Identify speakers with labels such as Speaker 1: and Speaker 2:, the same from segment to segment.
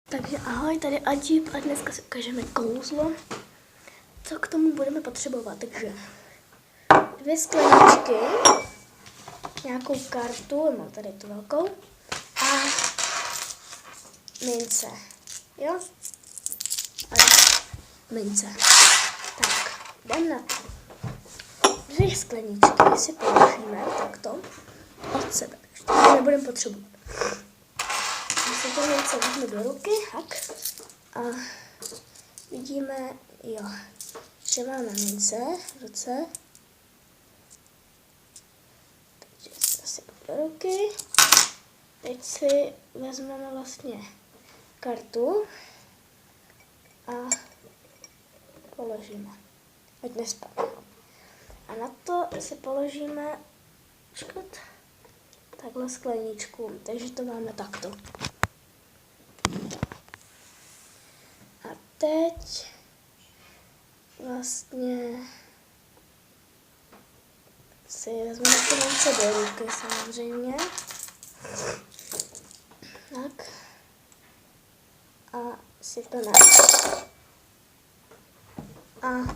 Speaker 1: Takže ahoj, tady Adžip a dneska si ukážeme kouzlo. Co k tomu budeme potřebovat? Takže 2 skleničky, nějakou kartu, mám tady tu velkou, a mince, jo? A mince. Tak, jdem na to. 2 skleničky si položíme takto od sebe, takže to nebudeme potřebovat. Si to mince vezme do ruky, tak, a vidíme, jo, že máme mince v ruce, takže si do ruky, teď si vezmeme vlastně kartu a položíme, ať nespadne. A na to si položíme takhle skleničku, takže to máme takto. A teď vlastně si vezmeme ty mince do ruky samozřejmě. Tak. A sypeme. A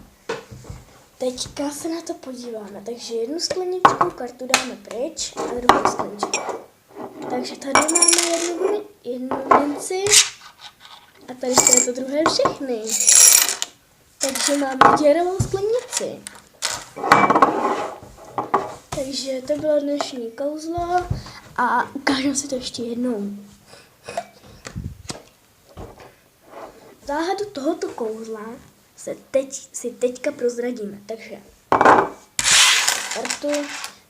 Speaker 1: teďka se na to podíváme. Takže jednu skleničku kartu dáme pryč a druhou skleničku. Takže tady máme jednu minci a tady jsou to druhé všechny. Takže máme děrovou sklenici. Takže to bylo dnešní kouzlo a ukážeme si to ještě jednou. Záhadu tohoto kouzla si teďka prozradíme. Takže kartu,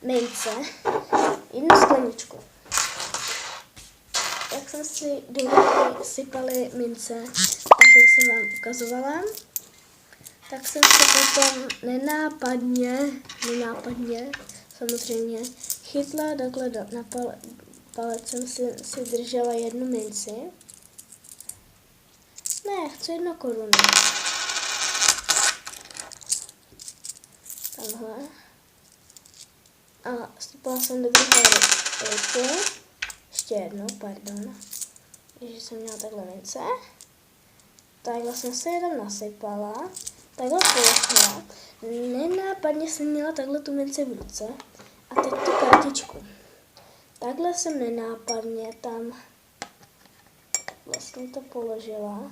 Speaker 1: mince, jednu skleničku. Jak jsme si do ruky sypali mince, tak jak jsem vám ukazovala, tak jsem se potom nenápadně samozřejmě chytla takhle na palec jsem si držela jednu minci. Ne, chci 1 korunu. Takhle. A sypala jsem do druhé ruky. Ještě jednou, pardon. Takže jsem měla takhle mince. Takhle jsem se je tam nasypala. Takhle položila. Nenápadně jsem měla takhle tu minci v ruce. A teď tu kartičku. Takhle jsem nenápadně tam vlastně to položila.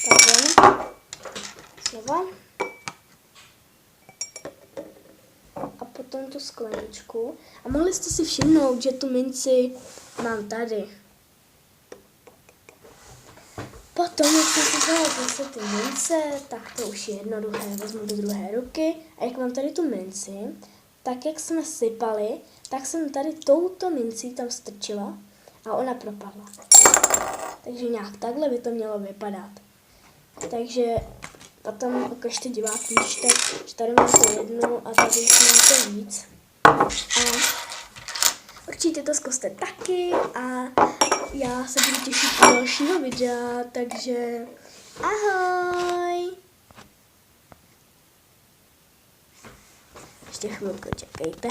Speaker 1: Takhle. Znova. A potom tu skleničku. A mohli jste si všimnout, že tu minci mám tady. Potom, jak jsem si vzala zase ty mince, tak to už je jednoduché. Vezmu do druhé ruky a jak mám tady tu minci, tak jak jsme sypali, tak jsem tady touto mincí tam strčila a ona propadla. Takže nějak takhle by to mělo vypadat. Takže potom ukažte divákům, že tady máte jednu a tady máte víc. A určitě to zkuste taky a já se budu těšit u dalšího videa, takže ahoj! Ještě chvilku čekejte.